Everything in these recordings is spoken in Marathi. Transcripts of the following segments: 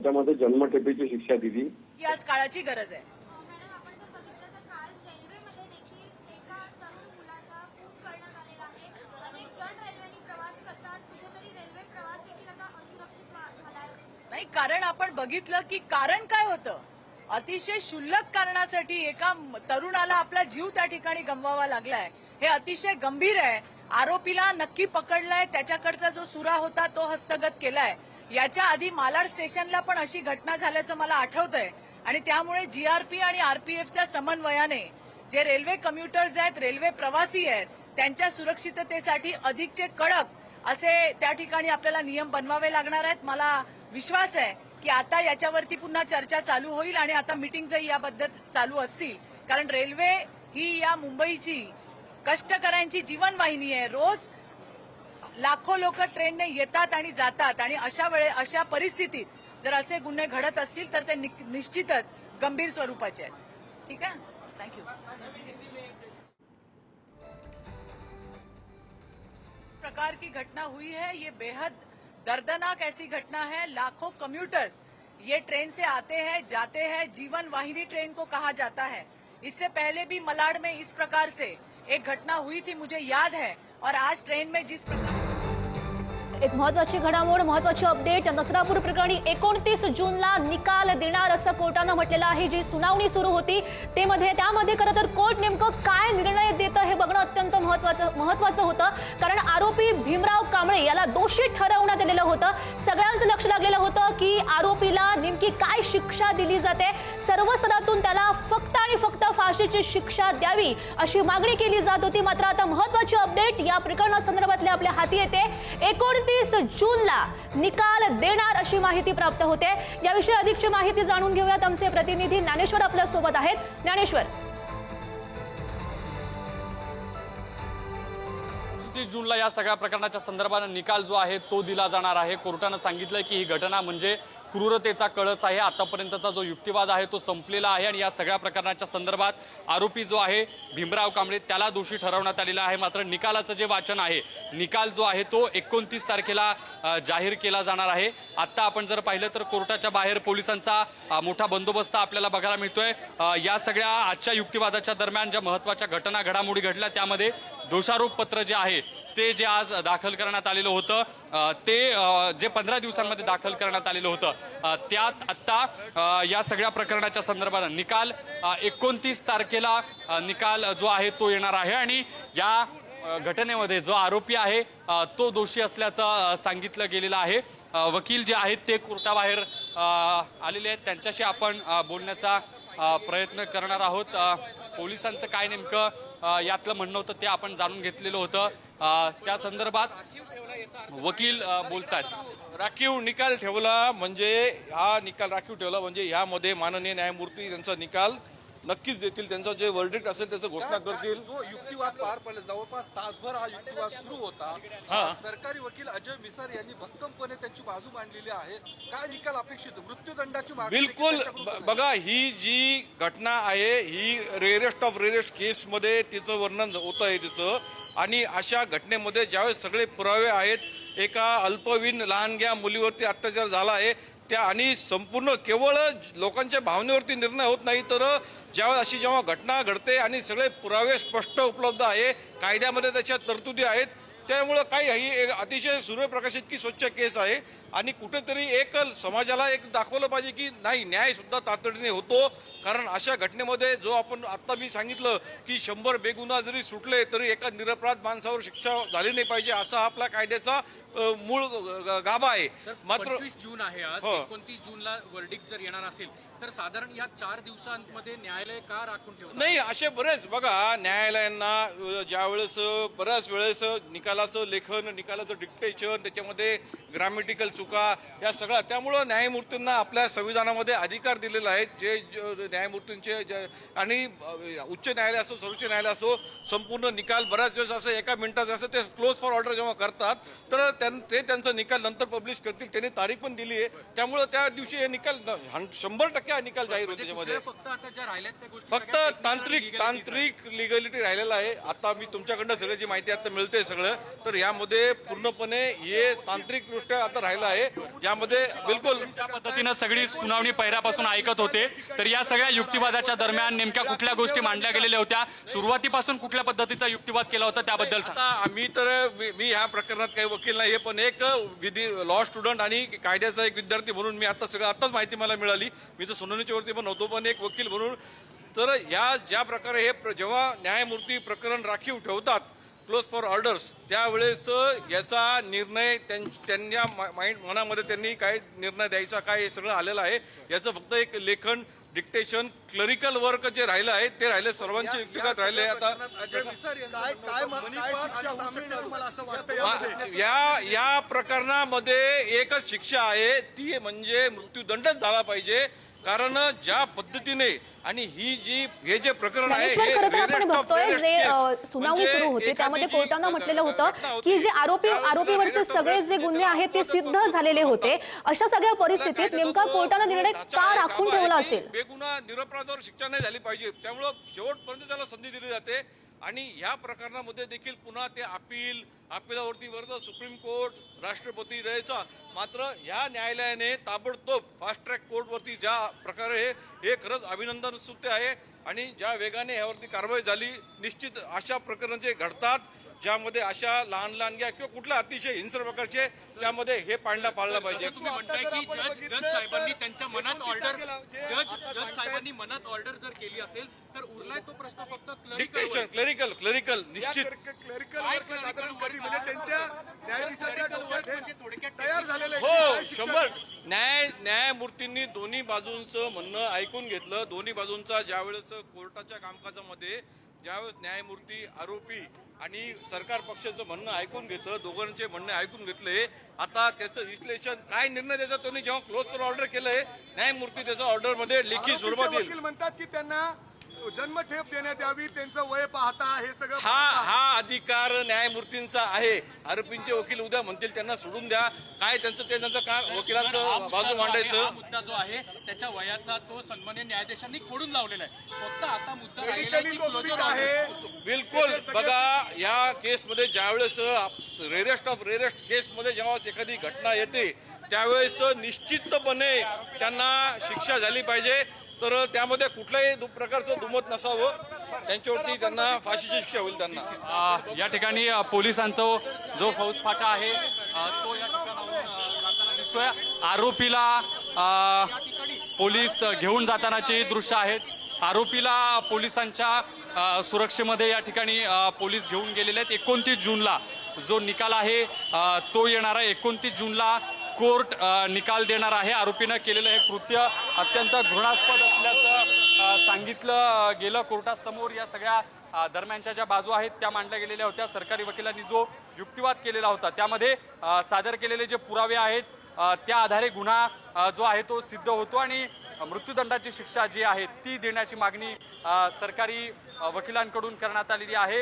त्याच्यामध्ये जन्मठेपेची शिक्षा दिली ही आज काळाची गरज आहे. मॅडम, आपण जर बघितलं तर काल रेल्वेमध्ये देखील एका तरुण मुलाचा खून करण्यात आलेला आहे. अनेक जण रेल्वेने प्रवास करतात, कुठेतरी रेल्वे प्रवास देखील आता असुरक्षित झाला आहे. नाही, कारण आपण बघितलं की कारण काय होतं. अतिशय क्षुल्लक कारणासाठी एका तरुणाला आपला जीव त्या ठिकाणी गमवावा लागलाय. हे अतिशय गंभीर आहे. आरोपीला नक्की पकडलाय, त्याच्याकडचा जो सुरा होता तो हस्तगत केलाय. याच्या आधी मालाड स्टेशनला पण अशी घटना झाल्याचं मला आठवतंय आणि त्यामुळे जीआरपी आणि आरपीएफच्या समन्वयाने जे रेल्वे कम्युटर्स आहेत, रेल्वे प्रवासी आहेत, त्यांच्या सुरक्षिततेसाठी अधिकचे कडक असे त्या ठिकाणी आपल्याला नियम बनवावे लागणार आहेत. मला विश्वास आहे की आता याच्यावरती पुन्हा चर्चा चालू होईल आणि आता मीटिंग्सही याबद्दल चालू असतील. कारण रेल्वे ही या मुंबईची कष्टकऱ्यांची जीवनवाहिनी आहे. रोज लाखो लोक ट्रेनने येतात आणि जातात आणि अशा परिस्थितीत जर असे गुन्हे घडत असतील तर ते निश्चितच गंभीर स्वरूपाचे आहेत. ठीक आहे, थँक्यू. प्रकार की घटना हुई है, ये बेहद दर्दनाक ऐसी घटना है. लाखों कम्यूटर्स ये ट्रेन से आते हैं, जाते हैं. जीवन वाहिनी ट्रेन को कहा जाता है. इससे पहले भी मलाड में इस प्रकार से एक घटना हुई थी, मुझे याद है. और आज ट्रेन में जिस प्रकार एक महत्वाची घडामोड, महत्वाची अपडेट. नसरापूर प्रकरणी 29 जूनला निकाल देणार असं कोर्टानं म्हटलेलं आहे. जी सुनावणी सुरू होती त्यामध्ये खरं तर कोर्ट नेमकं काय निर्णय देतं हे बघणं अत्यंत महत्वाचं होतं. कारण आरोपी भीमराव कांबळे याला दोषी ठरवण्यात आलेलं होतं. सगळ्यांचं लक्ष लागलेलं होतं की आरोपीला नेमकी काय शिक्षा दिली जाते. सर्व स्तरातून त्याला फक्त आणि फक्त फाशीची शिक्षा द्यावी अशी मागणी केली जात होती. मात्र आता महत्वाची अपडेट या प्रकरणासंदर्भातल्या आपल्या हाती येते. 29 जूनला निकाल देणार अशी माहिती प्राप्त होते. याविषयी अधिकची माहिती जाणून घेऊयात. आमचे प्रतिनिधी ज्ञानेश्वर आपल्या सोबत आहेत. ज्ञानेश्वर, 29 जूनला या सगळ्या प्रकरणाच्या संदर्भात निकाल जो आहे तो दिला जाणार आहे. कोर्टानं सांगितलं की ही घटना म्हणजे क्रूरतेचा कळस आहे. आतापर्यंतचा जो युक्तिवाद आहे तो संपलेला आहे आणि या सगळ्या प्रकरणाच्या संदर्भात आरोपी जो आहे भीमराव कांबळे त्याला दोषी ठरवण्यात आलेला आहे. मात्र निकालाचं जे वाचन आहे, निकाल जो आहे तो 29 तारखेला जाहीर केला जाणार आहे. आता आपण जर पाहिलं तर कोर्टाच्या बाहेर पोलिसांचा मोठा बंदोबस्त आपल्याला बघायला मिळतोय. या सगळ्या आजच्या युक्तिवादाच्या दरम्यान ज्या महत्त्वाच्या घडामोडी घडल्या त्यामध्ये दोषारोप पत्र जे आहे ते जे आज दाखल करण्यात आलेलं होतं ते जे 15 दिवसांमध्ये दाखल करण्यात आलेलं होतं त्यात आत्ता या सगळ्या प्रकरणाच्या संदर्भात निकाल 29 तारखेला निकाल जो आहे तो येणार आहे. आणि या घटनेमध्ये जो आरोपी आहे तो दोषी असल्याचं सांगितलं गेलेलं आहे. वकील जे आहेत ते कोर्टाबाहेर आलेले आहेत, त्यांच्याशी आपण बोलण्याचा प्रयत्न करणार आहोत. पोलिसांचं काय नेमकं यातलं म्हणणं होतं ते आपण जाणून घेतलेलं होतं. त्या संदर्भात वकील बोलतात. राखीव निकाल ठेवला म्हणजे हा निकाल राखीव ठेवला म्हणजे ह्यामध्ये माननीय न्यायमूर्ती त्यांचा निकाल नक्कीच देतील. त्यांचा जे वर्डिक्ट असेल त्याचं घोषणा करतील. जो युक्तिवाद पार पडला, जवळपास तासभर हा युक्तिवाद सुरू होता. सरकारी वकील अजय मिसार यांनी भक्कमपणे त्यांची बाजू मांडलेली आहे. काय निकाल अपेक्षित? मृत्यूदंडाची मागणी बिलकुल. बघा, ही जी घटना आहे ही रेअरेस्ट ऑफ रेअरेस्ट केसमध्ये तिचं वर्णन होत आहे तिचं. आणि अशा घटनेमध्ये ज्यावेळेस सगळे पुरावे आहेत, एका अल्पवयीन लहानग्या मुलीवरती अत्याचार झाला आहे त्या आणि संपूर्ण केवळ लोकांच्या भावनेवरती निर्णय होत नाही, तर ज्यावेळेस अशी जेव्हा घटना घडते आणि सगळे पुरावे स्पष्ट उपलब्ध आहे, कायद्यामध्ये त्याच्या तरतुदी आहेत, त्यामुळं काही ही एक अतिशय सूर्यप्रकाश इतकी स्वच्छ केस आहे. आणि कुठेतरी एक समाजाला एक दाखवलं पाहिजे की नाही, न्याय सुद्धा तातडीने होतो. कारण अशा घटनेमध्ये जो आपण आता मी सांगितलं की 100 बेगुन्हा जरी सुटले तरी एका निरपराध माणसावर शिक्षा झाली नाही पाहिजे, असा आपला कायद्याचा मूळ गाभा आहे. मात्र 25 जून आहे आज. 29 जूनला वर्डिक्ट जर येणार असेल तर साधारण या 4 दिवसांमध्ये न्यायालय का राखून ठेवणार नाही? असे बरेच बघा, न्यायालयांना ज्यावेळेस बऱ्याच वेळेस निकालाचं लेखन, निकालाचं डिक्टेशन, त्याच्यामध्ये ग्रामेटिकल चुका या सगळ्या, त्यामुळं न्यायमूर्तींना आपल्या संविधानामध्ये अधिकार दिलेला आहे. जे न्यायमूर्तींचे आणि उच्च न्यायालय असो सर्वोच्च न्यायालय असो, संपूर्ण निकाल बऱ्याच वेळेस असं एका मिनिटात असं ते क्लोज फॉर ऑर्डर जेव्हा करतात तर ते त्यांचा निकाल नंतर पब्लिश करतील. त्यांनी तारीख पण दिली आहे, त्यामुळे त्या दिवशी हे निकाल 100% हा निकाल जाहीर होतो. त्याच्यामध्ये फक्त आता ज्या राहिल्यात त्या गोष्टी फक्त तांत्रिक लिगलिटी राहिलेला आहे. आता मी तुमच्याकडनं सगळं जी माहिती आता मिळते सगळं, तर यामध्ये पूर्णपणे हे तांत्रिक दृष्ट्या आता राहिलं आहे. यामध्ये बिलकुल ज्या पद्धतीनं सगळी सुनावणी पहिल्यापासून ऐकत होते, तर या सगळ्या युक्तिवादाच्या दरम्यान नेमक्या कुठल्या गोष्टी मांडल्या गेलेल्या होत्या, सुरुवातीपासून कुठल्या पद्धतीचा युक्तिवाद केला होता त्याबद्दल सांगा. आता मी ह्या प्रकरणात काही वकील नाही, पण एक लॉ स्टुडंट आणि कायद्याचा एक विद्यार्थी म्हणून मी आताच माहिती मला मिळाली. मी तर सुनावणीच्या वरती पण नव्हतो, पण एक वकील म्हणून तर ज्या प्रकारे हे जेव्हा न्यायमूर्ती प्रकरण राखीव ठेवतात क्लोज फॉर ऑर्डर्स, त्यावेळेस याचा निर्णय त्यांच्या मनामध्ये त्यांनी काय निर्णय द्यायचा काय हे सगळं आलेलं आहे. याचं फक्त एक लेखन डिक्टेशन क्लरिकल वर्क जे राहिलं आहे ते राहिले, सर्वांचे व्यक्तिगत राहिले. आता अजय मिसार यांचा काय शिक्षा होऊ शकते तुम्हाला असं वाटतं? या प्रकरणामध्ये एकच शिक्षा आहे, ती म्हणजे मृत्यूदंडच झाला पाहिजे. कारण ज्या पद्धतीने आणि हे जे प्रकरण आहे ज्ञानेश्वर, खरं तर आपण बघतोय जे सुनावणी सुरू होती त्यामध्ये कोर्टानं म्हटलेलं होतं की जे आरोपीवरचे सगळे जे गुन्हे आहेत ते सिद्ध झालेले होते. अशा सगळ्या परिस्थितीत नेमका कोर्टानं निर्णय का राखून ठेवला असेल? बेगुन्हा निरपराधावर शिक्षा नाही झाली पाहिजे, त्यामुळं शेवटपर्यंत त्याला संधी दिली जाते. आणि या प्रकरणामध्ये देखील पुन्हा ते अपिलावरती वर्ग सुप्रीम कोर्ट, राष्ट्रपती द्यायचा. मात्र या न्यायालयाने ताबडतोब फास्ट ट्रॅक कोर्टवरती ज्या प्रकारे हे खरंच अभिनंदन सुद्धा आहे. आणि ज्या वेगाने यावरती कारवाई झाली, निश्चित अशा प्रकरण जे घडतात ज्यामध्ये अशा लहान घ्या किंवा कुठल्या अतिशय हिंसक प्रकारचे, त्यामध्ये हे पाळला पाहिजे. तुम्ही म्हणताय की जज साहेबांनी त्यांच्या मनात ऑर्डर जज साहेबांनी मनात ऑर्डर जर केली असेल तर उरलाय तो प्रश्न फक्त डिक्टेशन क्लरिकल निश्चित साधारण कधी म्हणजे त्यांच्या न्यायाधीशाच्या डोक्यात हे तयार झालेलं आहे. हो, 100 न्यायमूर्तींनी दोन्ही बाजूंचं म्हणणं ऐकून घेतलं. दोन्ही बाजूंचा ज्यावेळेस कोर्टाच्या कामकाजामध्ये ज्यावेळेस न्यायमूर्ती आरोपी आणि सरकार पक्षाचं म्हणणं ऐकून घेतलं, दोघांचे म्हणणे ऐकून घेतले. आता त्याचं विश्लेषण काय निर्णय द्यायचा त्यांनी जेव्हा क्लोज कर ऑर्डर केलंय, न्यायमूर्ती त्याचा ऑर्डर मध्ये लेखी स्वरूपात येईल. वकील म्हणतात की त्यांना जन्मठेप देण्यात यावी, त्यांचं वय पाहता हे सगळं हा अधिकार न्यायमूर्तींचा आहे. आरोपींचे वकील उद्या म्हणतील त्यांना सोडून द्या, काय त्यांचं काय वकिलांचं बाजू मांडायचं. हा मुद्दा जो आहे त्याच्या वयाचा तो सन्मान्य न्यायाधीशांनी खोडून लावलेला आहे. फक्त आता मुद्दा राहिलेला आहे की क्लोजर ऑर्डर. बिलकुल. बघा, या केसमध्ये ज्यावेळेस रेरेस्ट केसमध्ये जेव्हा एखादी घटना येते त्यावेळेस निश्चितपणे त्यांना शिक्षा झाली पाहिजे. तर त्यामध्ये कुठल्याही प्रकारचं दुमत नसावं, त्यांच्यावरती त्यांना फाशीची शिक्षा होईल. त्यांना या ठिकाणी पोलिसांचा जो फौजफाटा आहे तो या ठिकाणाहून जाताना दिसतोय. आरोपीला पोलीस घेऊन जातानाची दृश्य आहेत. आरोपीला पोलिसांच्या सुरक्षेमध्ये या ठिकाणी पोलीस घेऊन गेलेले आहेत. 29 जूनला जो निकाल आहे तो येणार आहे. 29 जूनला कोर्ट निकाल देणार आहे. आरोपीनं केलेलं हे कृत्य अत्यंत घृणास्पद असल्याचं सांगितलं गेलं कोर्टासमोर. या सगळ्या दरम्यानच्या ज्या बाजू आहेत त्या मांडल्या गेलेल्या होत्या. सरकारी वकिलांनी जो युक्तिवाद केलेला होता त्यामध्ये सादर केलेले जे पुरावे आहेत त्या आधारे गुन्हा जो आहे तो सिद्ध होतो आणि मृत्यूदंडाची शिक्षा जी आहे ती देण्याची मागणी सरकारी वकिलांकडून करण्यात आलेली आहे.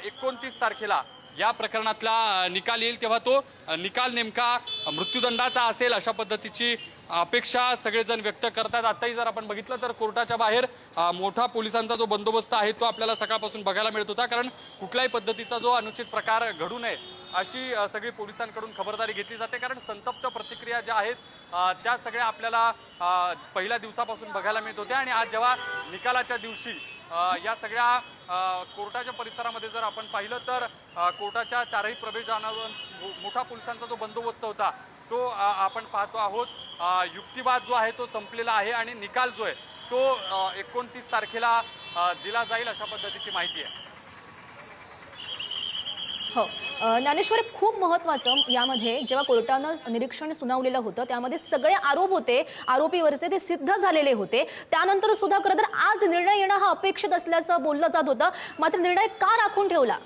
29 तारखेला या प्रकरणातला निकाल येईल, तेव्हा तो निकाल नेमका मृत्यूदंडाचा असेल अशा पद्धतीची अपेक्षा सगळेजण व्यक्त करतात. आताही जर आपण बघितलं तर कोर्टाच्या बाहेर मोठा पोलिसांचा जो बंदोबस्त आहे तो आपल्याला सकाळपासून बघायला मिळत होता. कारण कुठल्याही पद्धतीचा जो अनुचित प्रकार घडू नये अशी सगळी पोलिसांकडून खबरदारी घेतली जाते. कारण संतप्त प्रतिक्रिया ज्या आहेत त्या सगळ्या आपल्याला पहिल्या दिवसापासून बघायला मिळत होत्या. आणि आज जेव्हा निकालाच्या दिवशी या सगळ्या कोर्टाच्या परिसरामध्ये जर आपण पाहिलं तर कोर्टाच्या चारही प्रवेशद्वारांवर मोठा पोलिसांचा जो बंदोबस्त होता तो आपण पाहतो आहोत. युक्तिवाद जो आहे तो संपलेला आहे आणि निकाल जो आहे तो 29 तारखेला दिला जाईल अशा पद्धतीची माहिती आहे. हो, ज्ञानेश्वर, खूप महत्त्वाचं यामध्ये जेव्हा कोर्टानं निरीक्षण सुनावलेलं होतं त्यामध्ये सगळे आरोप होते आरोपीवरचे ते सिद्ध झालेले होते. त्यानंतर सुद्धा खरं तर आज निर्णय येणं हा अपेक्षित असल्याचं बोललं जात होतं. मात्र निर्णय का राखून ठेवला?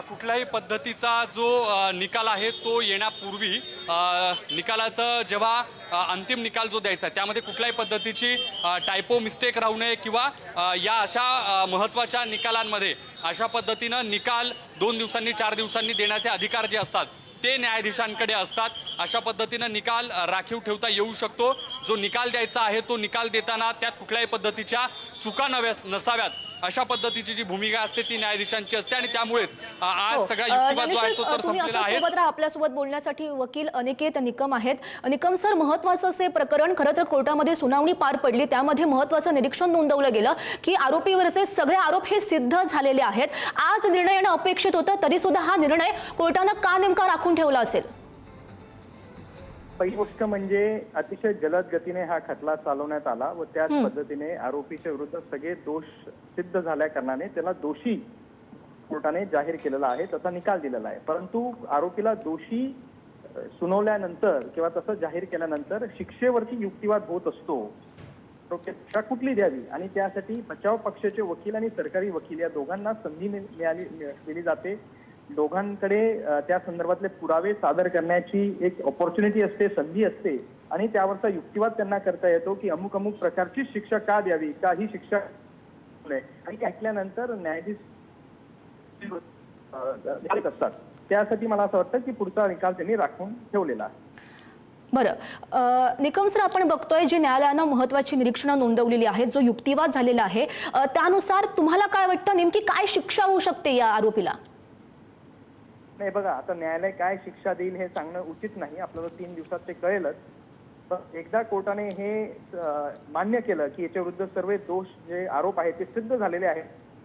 कुठल्याही पद्धतीचा जो निकाल आहे तो येण्यापूर्वी निकालाचं जेव्हा अंतिम निकाल जो द्यायचा आहे त्यामध्ये कुठल्याही पद्धतीची टायपो मिस्टेक राहू नये किंवा या अशा महत्त्वाच्या निकालांमध्ये अशा पद्धतीनं निकाल 2 दिवसांनी 4 दिवसांनी देण्याचे अधिकार जे असतात ते न्यायाधीशांकडे असतात. अशा पद्धतीनं निकाल राखीव ठेवता येऊ शकतो. जो निकाल द्यायचा आहे तो निकाल देताना त्यात कुठल्याही पद्धतीच्या चुका नसाव्यात अशा पद्धतीची जी भूमिका असते ती न्यायाधीशांची असते आणि त्यामुळेच आज सगळा युक्तिवाद जो आहे तो तर संपलेला आहे. आपल्यासोबत बोलण्यासाठी वकील अनिकेत निकम आहेत. निकम सर, महत्वाचं असे प्रकरण खरं तर कोर्टामध्ये सुनावणी पार पडली, त्यामध्ये महत्वाचं निरीक्षण नोंदवलं गेलं की आरोपीवरचे सगळे आरोप हे सिद्ध झालेले आहेत. आज निर्णय येणं अपेक्षित होतं, तरी सुद्धा हा निर्णय कोर्टानं का नेमका राखून ठेवला असेल? पहिली गोष्ट म्हणजे अतिशय जलद गतीने हा खटला चालवण्यात आला व त्याच पद्धतीने आरोपीच्या विरुद्ध सगळे दोष सिद्ध झाल्या कारणाने त्याला दोषी कोर्टाने जाहीर केलेला आहे, तसा निकाल दिलेला आहे. परंतु आरोपीला दोषी सुनावल्यानंतर किंवा तसं जाहीर केल्यानंतर शिक्षेवरती युक्तिवाद होत असतो. शिक्षा कुठली द्यावी आणि त्यासाठी बचाव पक्षाचे वकील आणि सरकारी वकील या दोघांना संधी दिली जाते. दोघांकडे त्या संदर्भातले पुरावे सादर करण्याची एक ऑपॉर्च्युनिटी असते, संधी असते आणि त्यावरचा युक्तिवाद त्यांना करता येतो की अमुक अमुक प्रकारची शिक्षा का द्यावी, का ही शिक्षा आणि ऐकल्यानंतर न्यायाधीश असतात. त्यासाठी मला असं वाटतं की पुढचा निकाल त्यांनी राखून ठेवलेला आहे. बरं निकम सर, आपण बघतोय जी न्यायालयानं महत्वाची निरीक्षणं नोंदवलेली आहेत, जो युक्तिवाद झालेला आहे, त्यानुसार तुम्हाला काय वाटतं नेमकी काय शिक्षा होऊ शकते या आरोपीला? नाही बघा, आता न्यायालय काय शिक्षा देईल हे सांगणं उचित नाही. आपल्याला 3 दिवसात ते कळेलच. पण एकदा कोर्टाने हे मान्य केलं की याच्या विरुद्ध सर्व दोष जे आरोप आहेत ते सिद्ध झालेले आहेत,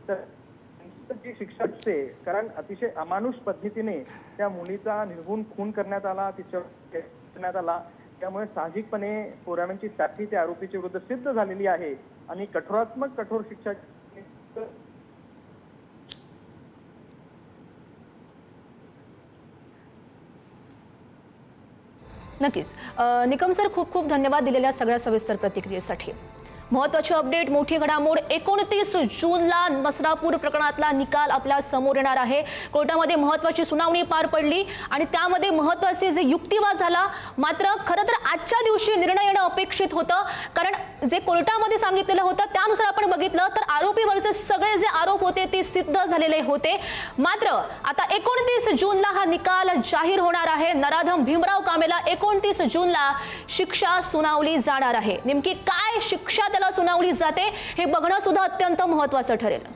तर जी शिक्षा असते, कारण अतिशय अमानुष पद्धतीने त्या मुलीचा निर्घुण खून करण्यात आला, तिच्यावर करण्यात आला, त्यामुळे साहजिकपणे पुराव्यांची साथी त्या आरोपीच्या विरुद्ध सिद्ध झालेली आहे आणि कठोर शिक्षा नक्कीच. निकम सर, खूप खूप धन्यवाद दिलेल्या सगळ्या सविस्तर प्रतिक्रियेसाठी. महत्वाची अपडेट, मोठी घडामोड, 29 जूनला नसरापूर प्रकरणातला निकाल आपल्या समोर येणार आहे. कोर्टामध्ये महत्वाची सुनावणी पार पडली आणि त्यामध्ये महत्वाचे जे युक्तिवाद झाला, मात्र खरं तर आजच्या दिवशी निर्णय येणं अपेक्षित होतं, कारण जे कोर्टामध्ये सांगितलेलं होतं त्यानुसार आपण बघितलं तर आरोपीवरचे सगळे जे आरोप होते ते सिद्ध झालेले होते. मात्र आता 29 जूनला हा निकाल जाहीर होणार आहे. नराधम भीमराव कामेला 29 जूनला शिक्षा सुनावली जाणार आहे. नेमकी काय शिक्षा त्याला सुनावली जाते हे बघणं सुद्धा अत्यंत महत्त्वाचं ठरेल.